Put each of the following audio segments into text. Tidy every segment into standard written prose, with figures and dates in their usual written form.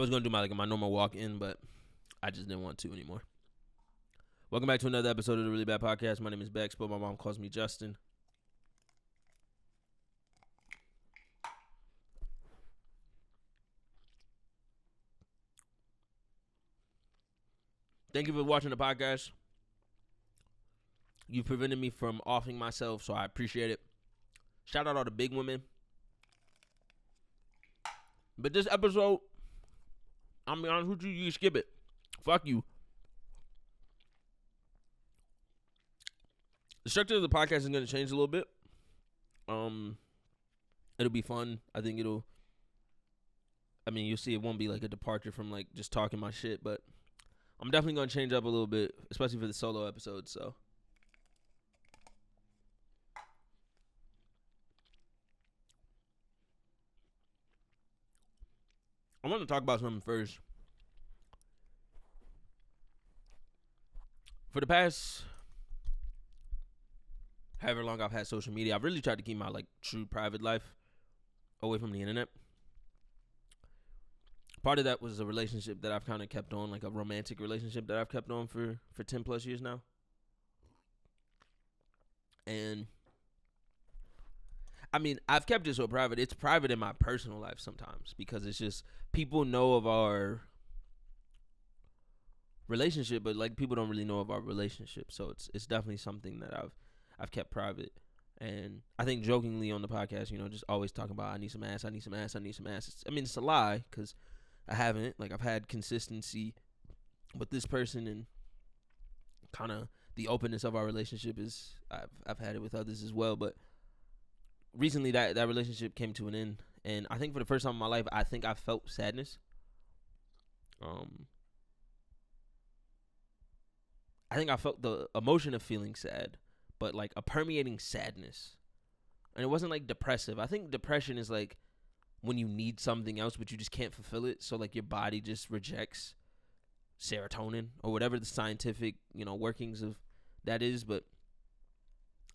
was gonna do my normal walk in, but I just didn't want to anymore. Welcome back to another episode of the Really Bad Podcast. My name is Bex, but my mom calls me Justin. Thank you for watching the podcast. You've prevented me from offing myself, so I appreciate it. Shout out all the big women. But this episode, I'm be honest with you, you can skip it. Fuck you. The structure of the podcast is going to change a little bit. It'll be fun. I think you'll see it won't be like a departure from like just talking my shit, but I'm definitely going to change up a little bit, especially for the solo episodes, so. I want to talk about something first. For the past however long I've had social media, I've really tried to keep my like true private life away from the internet. Part of that was a relationship that I've kind of kept on, like a romantic relationship that I've kept on for 10 plus years now. And I mean, I've kept it so private. It's private in my personal life sometimes because it's just people know of our relationship, but like people don't really know of our relationship. So it's definitely something that I've kept private. And I think jokingly on the podcast, just always talking about I need some ass, I need some ass, I need some ass. It's a lie because I haven't. Like I've had consistency with this person, and kind of the openness of our relationship is I've had it with others as well. But recently that relationship came to an end, and I think for the first time in my life, I think I felt sadness. I think I felt the emotion of feeling sad, but like a permeating sadness. And it wasn't like depressive. I think depression is like when you need something else, but you just can't fulfill it. So like your body just rejects serotonin or whatever the scientific, workings of that is. But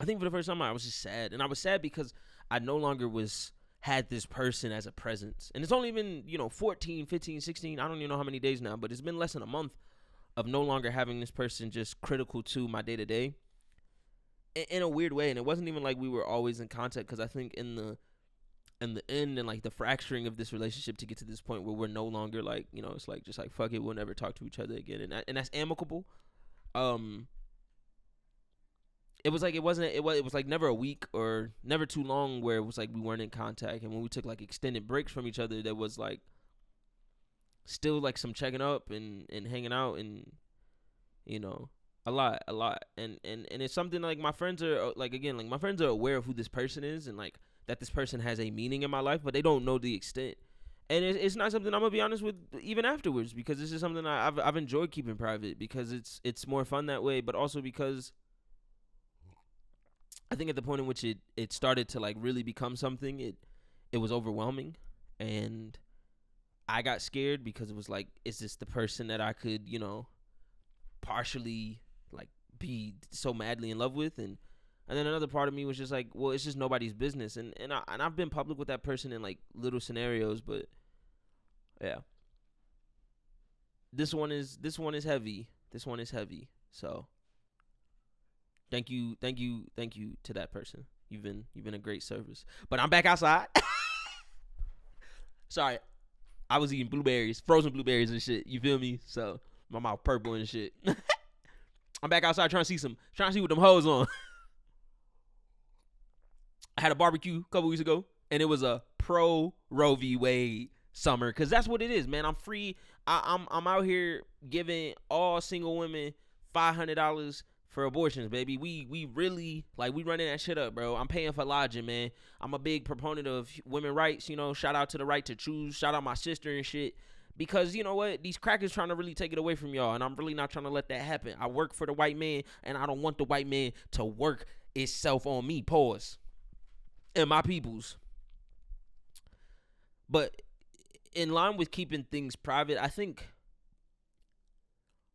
I think for the first time I was just sad. And I was sad because I no longer had this person as a presence. And it's only been, 14, 15, 16, I don't even know how many days now, but it's been less than a month of no longer having this person just critical to my day to day in a weird way. And it wasn't even like we were always in contact, because I think in the end and like the fracturing of this relationship to get to this point where we're no longer like, it's like just like fuck it, we'll never talk to each other again, and that's amicable. It was like it was like never a week or never too long where it was like we weren't in contact. And when we took like extended breaks from each other, there was like still like some checking up and hanging out, and a lot. And it's something like my friends are like, again, like my friends are aware of who this person is and like that this person has a meaning in my life, but they don't know the extent. And it's not something I'm gonna be honest with even afterwards, because this is something I've enjoyed keeping private, because it's more fun that way, but also because I think at the point in which it started to like really become something, it was overwhelming, and I got scared because it was like, is this the person that I could, partially like be so madly in love with? And then another part of me was just like, well, it's just nobody's business. And I've been public with that person in like little scenarios, but yeah. This one is heavy. This one is heavy. So thank you to that person. You've been a great service. But I'm back outside. Sorry. I was eating blueberries, frozen blueberries and shit. You feel me? So my mouth purple and shit. I'm back outside trying to see what them hoes on. I had a barbecue a couple weeks ago, and it was a pro Roe v. Wade summer, because that's what it is, man. I'm free. I'm out here giving all single women $500 for abortions, baby. We really like, we running that shit up, bro. I'm paying for lodging, man. I'm a big proponent of women rights. Shout out to the right to choose. Shout out my sister and shit. Because you know what? These crackers trying to really take it away from y'all, and I'm really not trying to let that happen. I work for the white man, and I don't want the white man to work itself on me. Pause. And my peoples. But in line with keeping things private, I think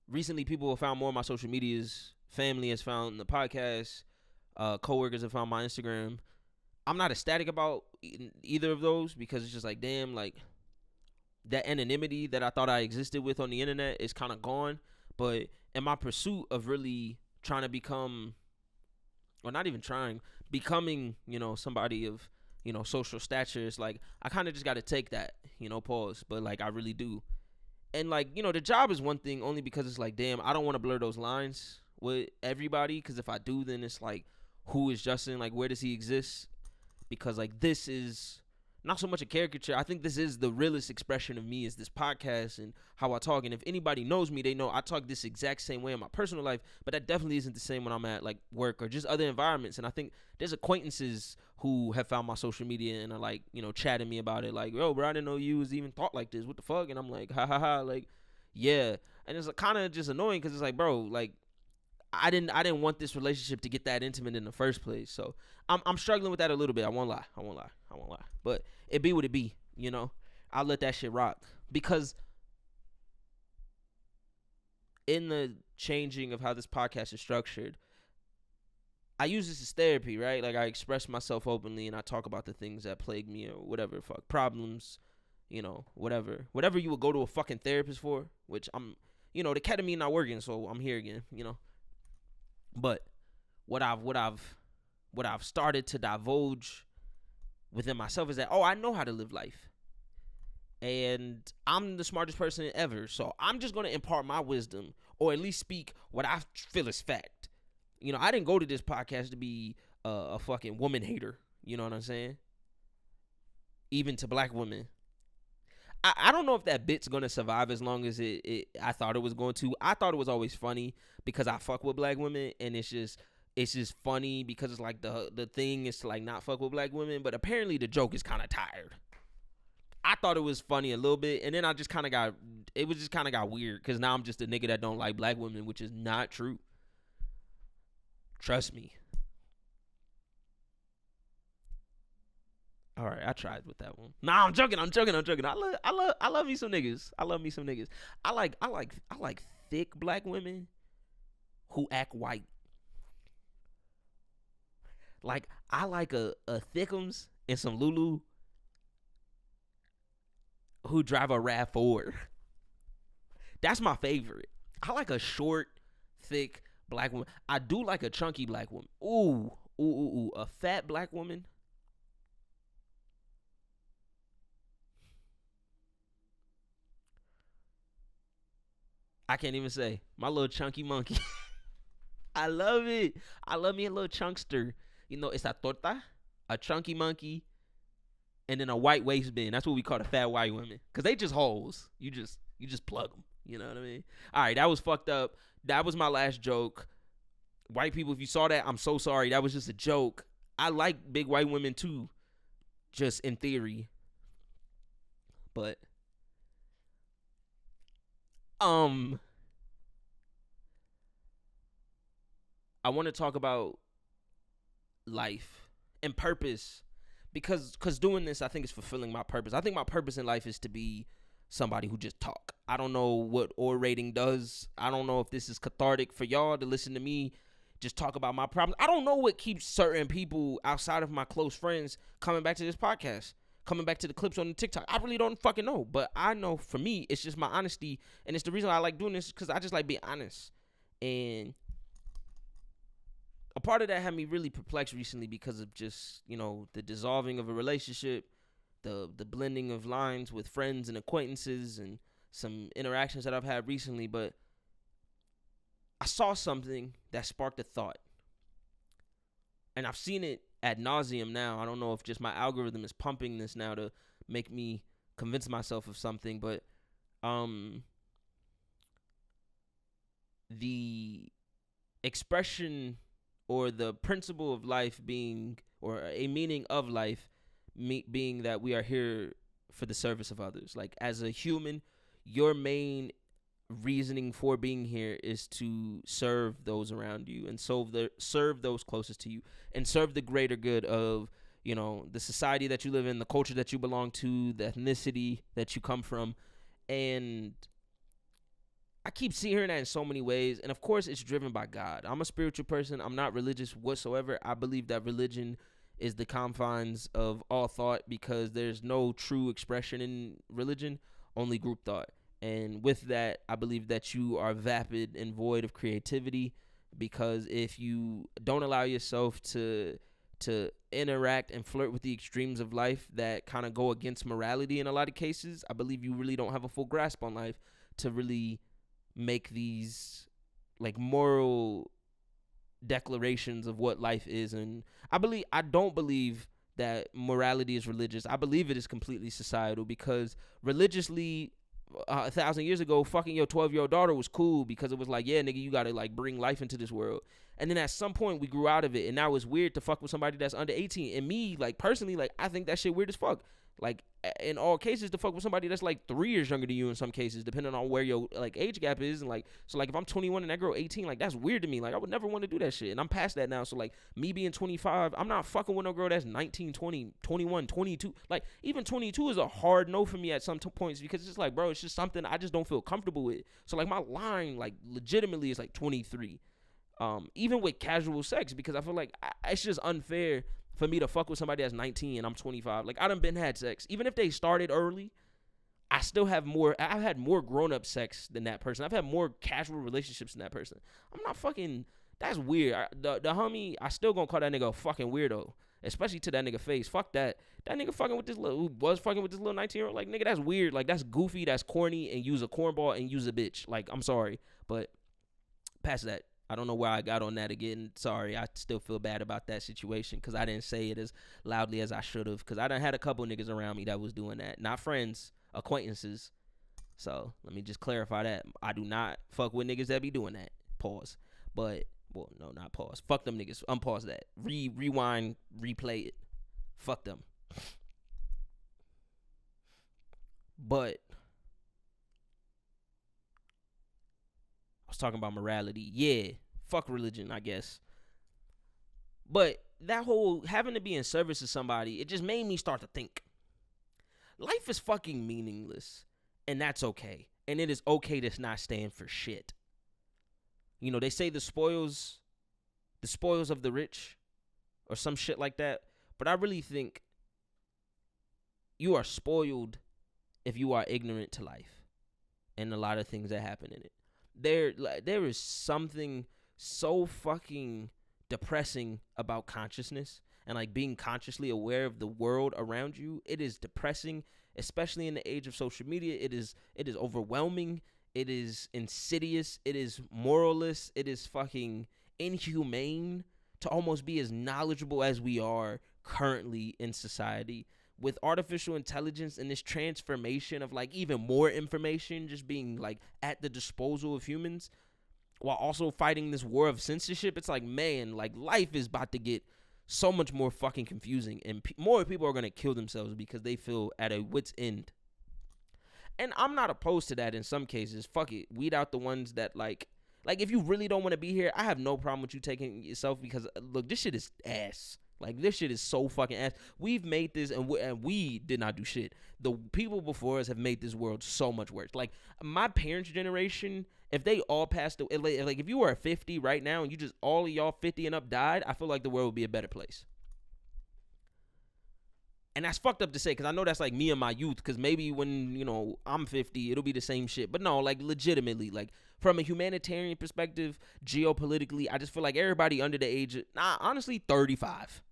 recently people have found more of my social medias. Family has found the podcast. Coworkers have found my Instagram. I'm not ecstatic about either of those, because it's just like, damn, like that anonymity that I thought I existed with on the internet is kind of gone. But in my pursuit of really trying to become, or not even trying, becoming, somebody of, social stature, it's like I kind of just got to take that, pause. But like I really do. And like, the job is one thing only because it's like, damn, I don't want to blur those lines with everybody, because if I do, then it's like, who is Justin? Like, where does he exist? Because like this is not so much a caricature. I think this is the realest expression of me, is this podcast and how I talk. And if anybody knows me, they know I talk this exact same way in my personal life, but that definitely isn't the same when I'm at like work or just other environments. And I think there's acquaintances who have found my social media and are like, chatting me about it. Like, yo, bro, I didn't know you was even thought like this. What the fuck? And I'm like, ha ha ha. Like, yeah. And it's kind of just annoying because it's like, bro, like, I didn't want this relationship to get that intimate in the first place. So I'm struggling with that a little bit. I won't lie. But it be what it be, I'll let that shit rock. Because in the changing of how this podcast is structured, I use this as therapy, right? Like I express myself openly and I talk about the things that plague me or whatever, fuck problems, whatever you would go to a fucking therapist for, which I'm, the ketamine not working, so I'm here again, But what I've started to divulge within myself is that, I know how to live life. And I'm the smartest person ever. So I'm just going to impart my wisdom, or at least speak what I feel is fact. I didn't go to this podcast to be a fucking woman hater. You know what I'm saying? Even to black women. I don't know if that bit's going to survive as long as I thought it was going to. I thought it was always funny because I fuck with black women, and it's just funny because it's like the thing is to like not fuck with black women, but apparently the joke is kind of tired. I thought it was funny a little bit, and then I just kind of got weird because now I'm just a nigga that don't like black women, which is not true. Trust me. All right, I tried with that one. Nah, I'm joking. I love me some niggas. I like thick black women who act white. Like I like a thickums and some Lulu who drive a RAV4. That's my favorite. I like a short, thick black woman. I do like a chunky black woman. Ooh, a fat black woman. I can't even say. My little chunky monkey. I love it. I love me a little chunkster. It's a torta, a chunky monkey, and then a white waistband. That's what we call the fat white women. Because they just holes. You just plug them. You know what I mean? All right, that was fucked up. That was my last joke. White people, if you saw that, I'm so sorry. That was just a joke. I like big white women too. Just in theory. But I want to talk about life and purpose because doing this, I think, is fulfilling my purpose. I think my purpose in life is to be somebody who just talk. I don't know what orating does. I don't know if this is cathartic for y'all to listen to me just talk about my problems. I don't know what keeps certain people outside of my close friends coming back to this podcast, coming back to the clips on the TikTok. I really don't fucking know. But I know for me, it's just my honesty. And it's the reason I like doing this because I just like being honest. And a part of that had me really perplexed recently because of just, the dissolving of a relationship, the blending of lines with friends and acquaintances and some interactions that I've had recently. But I saw something that sparked a thought. And I've seen it ad nauseum now. I don't know if just my algorithm is pumping this now to make me convince myself of something, but the expression or the principle of life being, or a meaning of life being that we are here for the service of others. Like as a human, your main reasoning for being here is to serve those around you and serve those closest to you and serve the greater good of, the society that you live in, the culture that you belong to, the ethnicity that you come from. And I keep hearing that in so many ways. And of course, it's driven by God. I'm a spiritual person. I'm not religious whatsoever. I believe that religion is the confines of all thought because there's no true expression in religion. only group thought. And with that, I believe that you are vapid and void of creativity, because if you don't allow yourself to interact and flirt with the extremes of life that kind of go against morality in a lot of cases, I believe you really don't have a full grasp on life to really make these like moral declarations of what life is. And I don't believe that morality is religious. I believe it is completely societal, because religiously 1,000 years ago, fucking your 12-year-old daughter was cool, because it was like, yeah, nigga, you gotta like bring life into this world. And then at some point we grew out of it, and now it's weird to fuck with somebody that's under 18. And me, like personally, like I think that shit weird as fuck. Like in all cases, to fuck with somebody that's like 3 years younger than you in some cases, depending on where your like age gap is. And like, so like if I'm 21 and that girl 18, like that's weird to me. Like I would never want to do that shit. And I'm past that now. So like me being 25, I'm not fucking with no girl that's 19, 20, 21, 22. Like even 22 is a hard no for me at some points, because it's just like, bro, it's just something I just don't feel comfortable with. So like my line, like legitimately is like 23. Even with casual sex, because I feel like it's just unfair for me to fuck with somebody that's 19 and I'm 25. Like I done been had sex. Even if they started early, I still have more. I've had more grown up sex than that person. I've had more casual relationships than that person. I'm not fucking. That's weird. The homie, I still gonna call that nigga a fucking weirdo, especially to that nigga face. Fuck that. That nigga fucking with this little, who was fucking with this little 19-year-old. Like nigga, that's weird. Like that's goofy. That's corny. And use a cornball and use a bitch. Like I'm sorry, but past that. I don't know where I got on that again. Sorry, I still feel bad about that situation, because I didn't say it as loudly as I should have, because I done had a couple niggas around me that was doing that. Not friends, acquaintances. So let me just clarify that. I do not fuck with niggas that be doing that. Pause. But, well, no, not pause. Fuck them niggas. Unpause that. Rewind, replay it. Fuck them. But I was talking about morality. Yeah, fuck religion, I guess. But that whole having to be in service to somebody, it just made me start to think. Life is fucking meaningless, and that's okay. And it is okay to not stand for shit. You know, they say the spoils of the rich, or some shit like that. But I really think you are spoiled if you are ignorant to life and a lot of things that happen in it. There is something so fucking depressing about consciousness and like being consciously aware of the world around you. It is depressing, especially in the age of social media. It is overwhelming. It is insidious. It is moralless. It is fucking inhumane to almost be as knowledgeable as we are currently in society. With artificial intelligence and this transformation of like even more information just being like at the disposal of humans, while also fighting this war of censorship, it's like, man, like life is about to get so much more fucking confusing, and more people are going to kill themselves because they feel at a wit's end. And I'm not opposed to that in some cases. Fuck it. Weed out the ones that like if you really don't want to be here, I have no problem with you taking yourself, because look, this shit is ass. Like, this shit is so fucking ass. We've made this, and we did not do shit. The people before us have made this world so much worse. Like, my parents' generation, if they all passed away, like if you were 50 right now and you just, all of y'all 50 and up died, I feel like the world would be a better place. And that's fucked up to say, because I know that's like me and my youth, because maybe when, you know, I'm 50, it'll be the same shit. But no, like legitimately, like from a humanitarian perspective, geopolitically, I just feel like everybody under the age of, honestly, 35.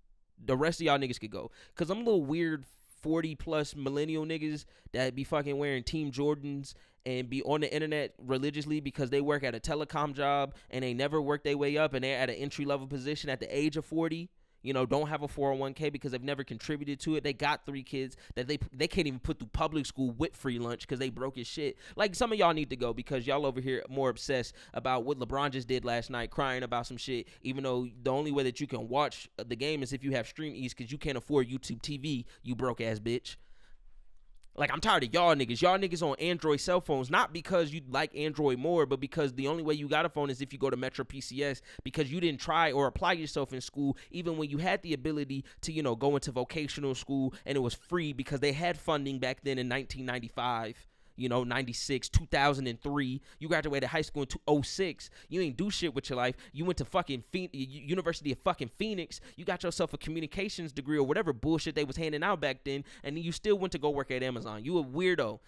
The rest of y'all niggas could go. Because I'm little weird 40 plus millennial niggas that be fucking wearing Team Jordans and be on the internet religiously because they work at a telecom job and they never work their way up and they're at an entry level position at the age of 40. You know, don't have a 401k because they've never contributed to it. They got 3 kids that they can't even put through public school with free lunch because they broke as shit. Like, some of y'all need to go because y'all over here more obsessed about what LeBron just did last night, crying about some shit, even though the only way that you can watch the game is if you have Stream East because you can't afford YouTube TV, you broke ass bitch. Like, I'm tired of y'all niggas. Y'all niggas on Android cell phones, not because you like Android more, but because the only way you got a phone is if you go to Metro PCS, because you didn't try or apply yourself in school, even when you had the ability to, you know, go into vocational school and it was free because they had funding back then in 1995. You know, 96, 2003. You graduated high school in 2006. You ain't do shit with your life. You went to fucking University of fucking Phoenix. You got yourself a communications degree or whatever bullshit they was handing out back then, and you still went to go work at Amazon. You a weirdo.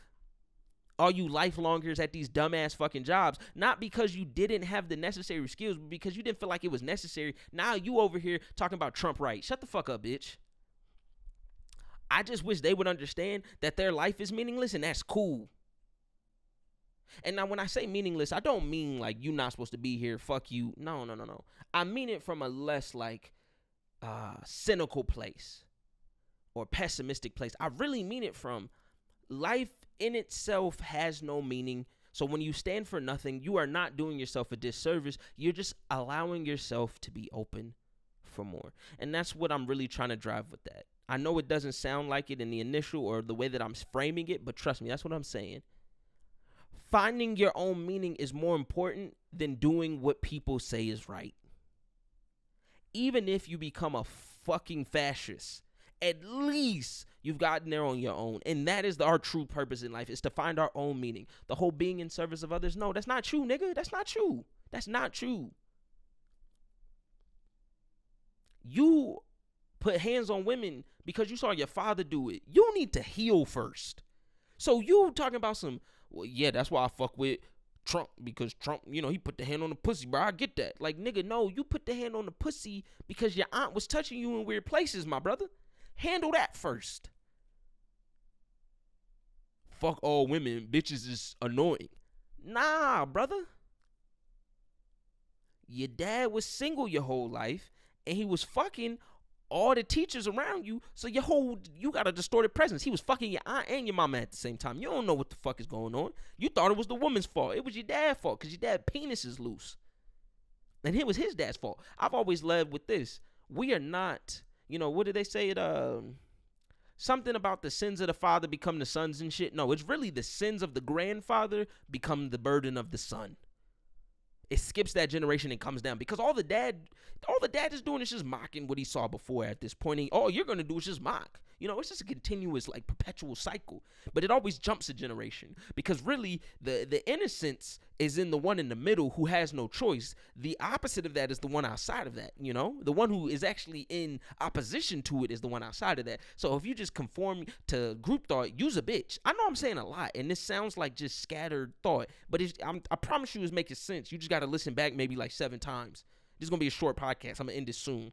Are you lifelongers at these dumbass fucking jobs? Not because you didn't have the necessary skills, but because you didn't feel like it was necessary. Now you over here talking about Trump right. Shut the fuck up, bitch. I just wish they would understand that their life is meaningless, and that's cool. And now when I say meaningless, I don't mean like you're not supposed to be here, fuck you. No. I mean it from a less like cynical place or pessimistic place. I really mean it from life in itself has no meaning. So when you stand for nothing, you are not doing yourself a disservice. You're just allowing yourself to be open for more. And that's what I'm really trying to drive with that. I know it doesn't sound like it in the initial or the way that I'm framing it, but trust me, that's what I'm saying. Finding your own meaning is more important than doing what people say is right. Even if you become a fucking fascist, at least you've gotten there on your own. And that is our true purpose in life, is to find our own meaning. The whole being in service of others, no, that's not true, nigga. That's not true. That's not true. You put hands on women because you saw your father do it. You need to heal first. So you talking about some, well, yeah, that's why I fuck with Trump, because Trump, he put the hand on the pussy, bro. I get that. Like, nigga, no, you put the hand on the pussy because your aunt was touching you in weird places, my brother. Handle that first. Fuck all women, bitches is annoying. Nah, brother. Your dad was single your whole life, and he was fucking all the teachers around you, so you got a distorted presence. He was fucking your aunt and your mama at the same time. You don't know what the fuck is going on. You thought it was the woman's fault. It was your dad's fault, because your dad's penis is loose. And it was his dad's fault. I've always led with this. We are not, what did they say? Something about the sins of the father become the sons and shit. No, it's really the sins of the grandfather become the burden of the son. It skips that generation and comes down, because all the dad is doing is just mocking what he saw before at this point. All you're going to do is just mock. It's just a continuous, like, perpetual cycle. But it always jumps a generation, because really the innocence is in the one in the middle who has no choice. The opposite of that is the one outside of that, The one who is actually in opposition to it is the one outside of that. So if you just conform to group thought, use a bitch. I know I'm saying a lot, and this sounds like just scattered thought, but I promise you it's making sense. You just got to listen back maybe like 7 times. This is going to be a short podcast. I'm going to end this soon.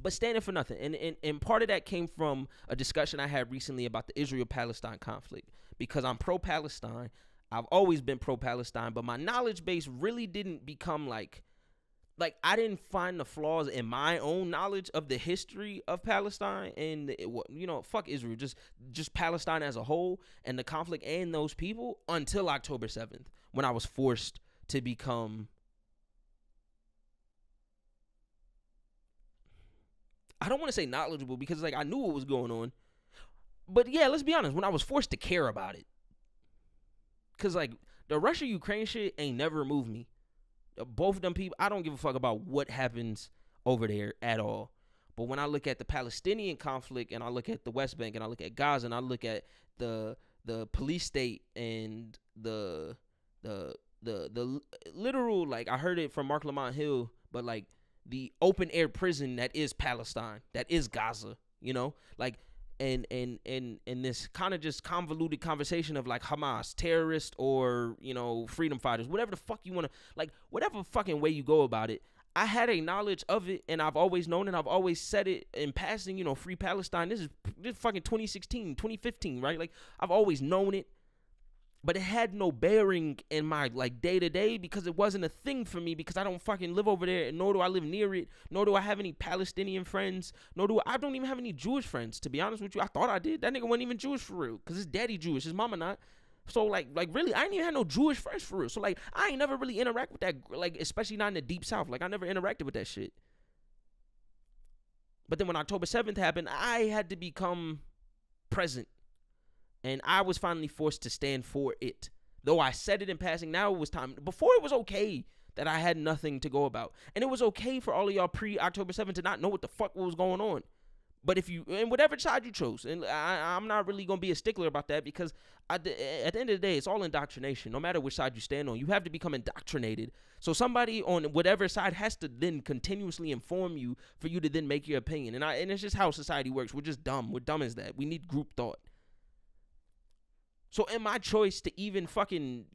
But standing for nothing. And part of that came from a discussion I had recently about the Israel-Palestine conflict. Because I'm pro-Palestine. I've always been pro-Palestine. But my knowledge base really didn't become like I didn't find the flaws in my own knowledge of the history of Palestine. And, fuck Israel. Just Palestine as a whole. And the conflict and those people until October 7th. When I was forced to become... I don't want to say knowledgeable, because I knew what was going on. But yeah, let's be honest, when I was forced to care about it. Because the Russia-Ukraine shit ain't never moved me. Both of them people, I don't give a fuck about what happens over there at all. But when I look at the Palestinian conflict, and I look at the West Bank, and I look at Gaza, and I look at the police state and the literal, I heard it from Mark Lamont Hill, but the open air prison that is Palestine, that is Gaza, and this kind of just convoluted conversation of Hamas, terrorists, or, freedom fighters, whatever the fuck you want to, whatever fucking way you go about it. I had a knowledge of it, and I've always known it. I've always said it in passing, free Palestine. This is fucking 2016, 2015, right? I've always known it. But it had no bearing in my day-to-day, because it wasn't a thing for me, because I don't fucking live over there, and nor do I live near it, nor do I have any Palestinian friends, I don't even have any Jewish friends, to be honest with you. I thought I did. That nigga wasn't even Jewish for real, because his daddy Jewish, his mama not. So really, I ain't even had no Jewish friends for real. So I ain't never really interact with that, especially not in the deep south. I never interacted with that shit. But then when October 7th happened, I had to become present. And I was finally forced to stand for it. Though I said it in passing, now it was time. Before, it was okay that I had nothing to go about. And it was okay for all of y'all pre-October 7th to not know what the fuck was going on. But and whatever side you chose, and I'm not really going to be a stickler about that, because at the end of the day, it's all indoctrination. No matter which side you stand on, you have to become indoctrinated. So somebody on whatever side has to then continuously inform you for you to then make your opinion. And it's just how society works. We're just dumb. We're dumb as that. We need group thought. So in my choice to even fucking,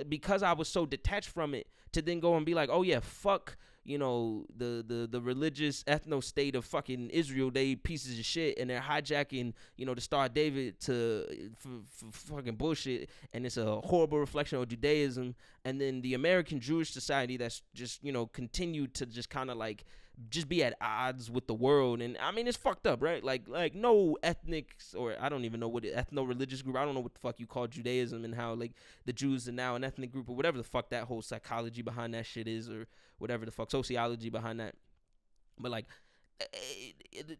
because I was so detached from it, to then go and be like, oh yeah, fuck, the religious ethno state of fucking Israel, they pieces of shit, and they're hijacking, the Star of David for fucking bullshit, and it's a horrible reflection of Judaism, and then the American Jewish society that's just, continued to just kind of like just be at odds with the world. And I mean, it's fucked up, right? Like no ethnic, or I don't even know what ethno-religious group, I don't know what the fuck you call Judaism, and how like the Jews are now an ethnic group, or whatever the fuck that whole psychology behind that shit is, or whatever the fuck sociology behind that. But like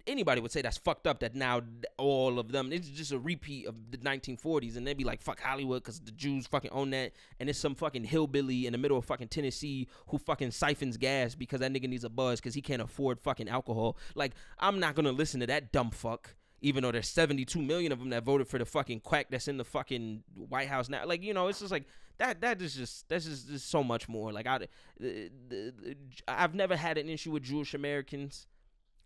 anybody would say that's fucked up, that now all of them, it's just a repeat of the 1940s, and they'd be like, fuck Hollywood because the Jews fucking own that, and it's some fucking hillbilly in the middle of fucking Tennessee who fucking siphons gas because that nigga needs a buzz because he can't afford fucking alcohol. Like, I'm not gonna listen to that dumb fuck, even though there's 72 million of them that voted for the fucking quack that's in the fucking White House now. Like, it's just like that's just so much more. Like, I've never had an issue with Jewish Americans,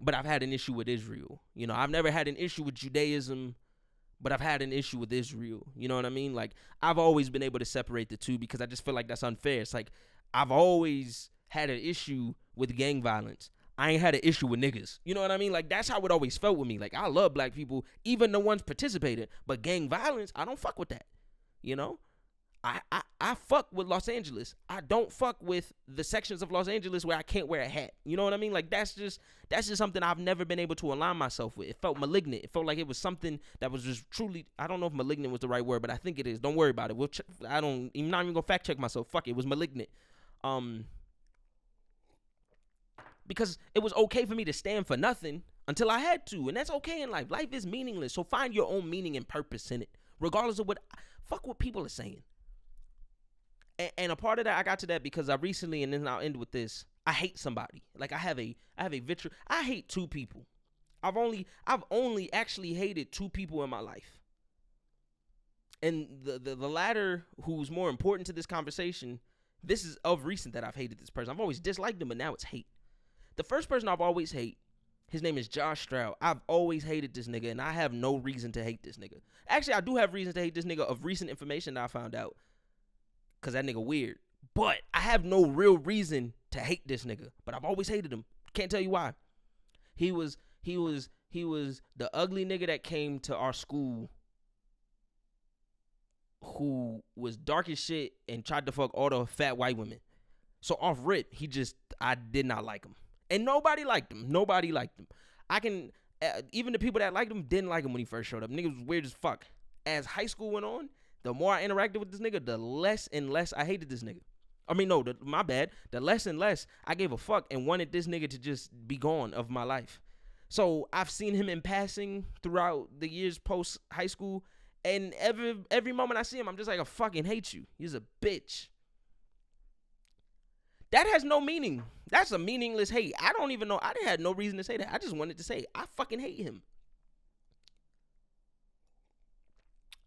but I've had an issue with Israel. I've never had an issue with Judaism, but I've had an issue with Israel. You know what I mean? Like, I've always been able to separate the two because I just feel like that's unfair. It's like, I've always had an issue with gang violence. I ain't had an issue with niggas. You know what I mean? Like, that's how it always felt with me. Like, I love black people, even the ones participating, but gang violence, I don't fuck with that. I fuck with Los Angeles. I don't fuck with the sections of Los Angeles where I can't wear a hat. You know what I mean? Like, that's just something I've never been able to align myself with. It felt malignant. It felt like it was something that was just truly, I don't know if malignant was the right word, but I think it is. Don't worry about it. I'm not even gonna fact check myself. Fuck it. It was malignant. Because it was okay for me to stand for nothing until I had to, and that's okay in life. Life is meaningless, so find your own meaning and purpose in it, regardless of fuck what people are saying. And a part of that, I got to that because I recently, and then I'll end with this, I hate somebody. Like, I have a vitriol. I hate two people. I've only actually hated two people in my life. And the latter, who's more important to this conversation, this is of recent that I've hated this person. I've always disliked them, but now it's hate. The first person I've always hate, his name is Josh Stroud. I've always hated this nigga, and I have no reason to hate this nigga. Actually, I do have reason to hate this nigga of recent information that I found out, because that nigga weird. But I have no real reason to hate this nigga, but I've always hated him. Can't tell you why. He was the ugly nigga that came to our school who was dark as shit and tried to fuck all the fat white women. So off rip, I did not like him. And nobody liked him. Even the people that liked him didn't like him when he first showed up. Niggas was weird as fuck. As high school went on, the more I interacted with this nigga, the less and less I hated this nigga. I mean, no, my bad. The less and less I gave a fuck and wanted this nigga to just be gone of my life. So I've seen him in passing throughout the years post high school, and every moment I see him, I'm just like, I fucking hate you. He's a bitch. That has no meaning. That's a meaningless hate. I don't even know. I didn't have no reason to say that. I just wanted to say, I fucking hate him.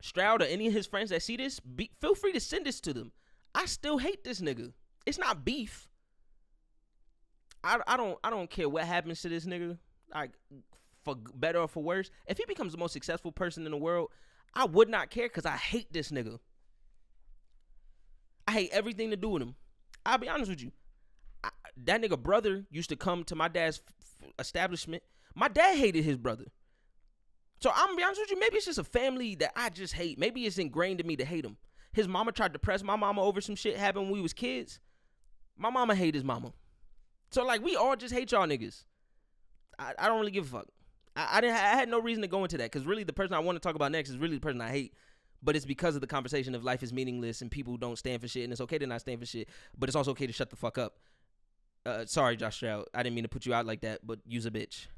Stroud or any of his friends that see this, feel free to send this to them. I still hate this nigga. It's not beef. I don't care what happens to this nigga, like, for better or for worse. If he becomes the most successful person in the world, I would not care, because I hate this nigga. I hate everything to do with him. I'll be honest with you. That nigga brother used to come to my dad's establishment. My dad hated his brother. So I'm gonna be honest with you, maybe it's just a family that I just hate. Maybe it's ingrained in me to hate him. His mama tried to press my mama over some shit happened when we was kids. My mama hate his mama. So like, we all just hate y'all niggas. I don't really give a fuck. I had no reason to go into that, because really the person I want to talk about next is really the person I hate. But it's because of the conversation of life is meaningless and people don't stand for shit, and it's okay to not stand for shit, but it's also okay to shut the fuck up. Sorry, Josh Stroud. I didn't mean to put you out like that, but you's a bitch.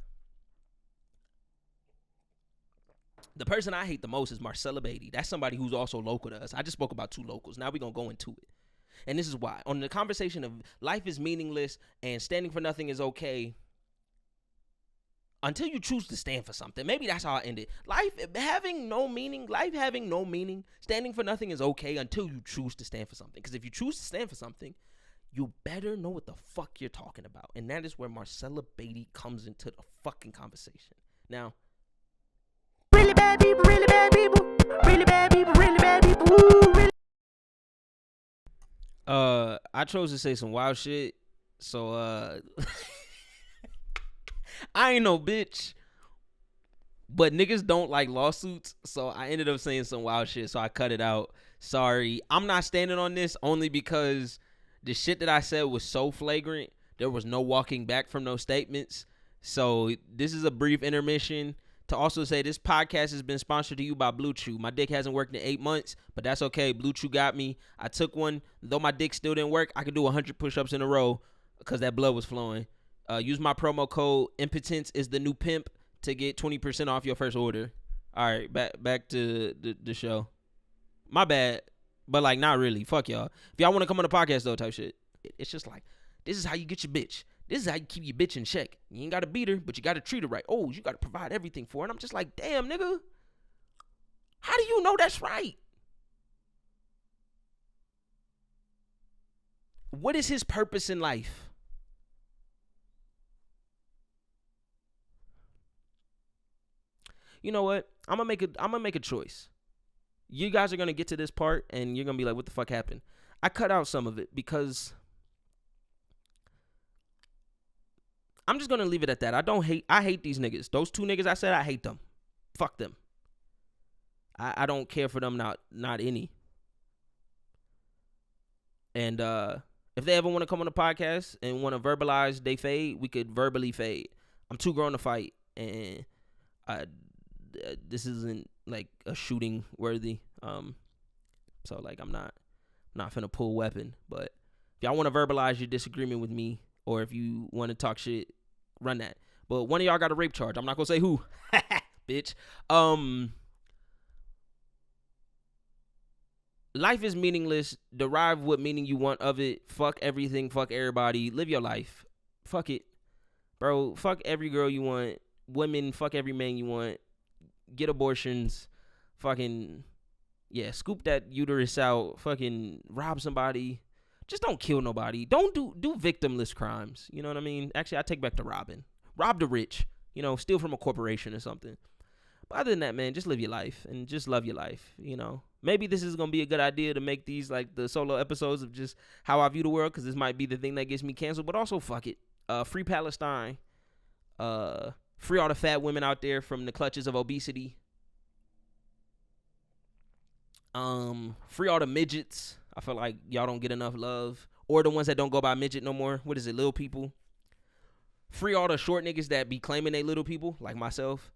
The person I hate the most is Marcella Beatty. That's somebody who's also local to us. I just spoke about two locals. Now we're going to go into it. And this is why. On the conversation of life is meaningless and standing for nothing is okay, until you choose to stand for something. Maybe that's how I end it. Life having no meaning, standing for nothing is okay until you choose to stand for something. Because if you choose to stand for something, you better know what the fuck you're talking about. And that is where Marcella Beatty comes into the fucking conversation. Now, really bad people, really bad people, really bad people, really bad people. Woo, really. I chose to say some wild shit, so I ain't no bitch, but niggas don't like lawsuits, so I ended up saying some wild shit, so I cut it out. Sorry, I'm not standing on this only because the shit that I said was so flagrant. There was no walking back from those statements. So this is a brief intermission to also say this podcast has been sponsored to you by Blue Chew. My dick hasn't worked in 8 months, but that's okay. Blue Chew got me. I took one. Though my dick still didn't work, I could do 100 push-ups in a row because that blood was flowing. Use my promo code Impotence is the new pimp to get 20% off your first order. All right, back to the show. My bad, but like not really. Fuck y'all. If y'all want to come on the podcast though, type shit. It's just like, this is how you get your bitch. This is how you keep your bitch in check. You ain't got to beat her, but you got to treat her right. Oh, you got to provide everything for her. And I'm just like, damn, nigga. How do you know that's right? What is his purpose in life? You know what? I'm gonna make a choice. You guys are gonna get to this part and you're gonna be like, what the fuck happened? I cut out some of it because I'm just gonna leave it at that. I hate these niggas. Those two niggas I said, I hate them. Fuck them. I don't care for them, not any. And if they ever want to come on the podcast and want to verbalize they fade, we could verbally fade. I'm too grown to fight, and this isn't like a shooting worthy. So like I'm not finna pull a weapon. But if y'all want to verbalize your disagreement with me, or if you want to talk shit, run that. But one of y'all got a rape charge. I'm not gonna say who. Bitch. Life is meaningless. Derive what meaning you want of it. Fuck everything. Fuck everybody. Live your life. Fuck it. Bro, fuck every girl you want. Women, fuck every man you want. Get abortions. Fucking, yeah, scoop that uterus out. Fucking rob somebody. Just don't kill nobody. Don't do victimless crimes. You know what I mean? Actually, I take back the robbing. Rob the rich. You know, steal from a corporation or something. But other than that, man, just live your life and just love your life, you know. Maybe this is going to be a good idea to make these like the solo episodes of just how I view the world, because this might be the thing that gets me canceled. But also, fuck it. Free Palestine. Free all the fat women out there from the clutches of obesity. Free all the midgets. I feel like y'all don't get enough love. Or the ones that don't go by midget no more. What is it, little people? Free all the short niggas that be claiming they little people, like myself.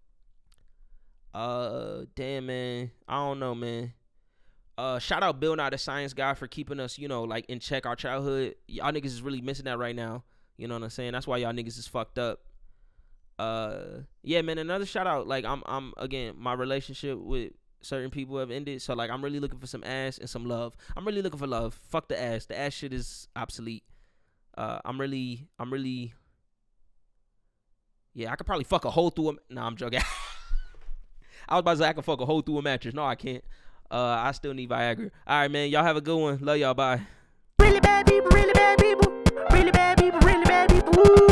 Damn, man. I don't know, man. Shout out Bill Nye the Science Guy for keeping us, you know, like in check our childhood. Y'all niggas is really missing that right now. You know what I'm saying? That's why y'all niggas is fucked up. Yeah, man, another shout out. Like I'm again, my relationship with certain people have ended. So like I'm really looking for some ass and some love. I'm really looking for love. Fuck the ass. The ass shit is obsolete. I'm really yeah, I could probably fuck a hole through a nah, I'm joking. I was about to say I can fuck a hole through a mattress. No, I can't. I still need Viagra. All right, man. Y'all have a good one. Love y'all. Bye. Really bad people, really bad people, really bad people, really bad people. Woo.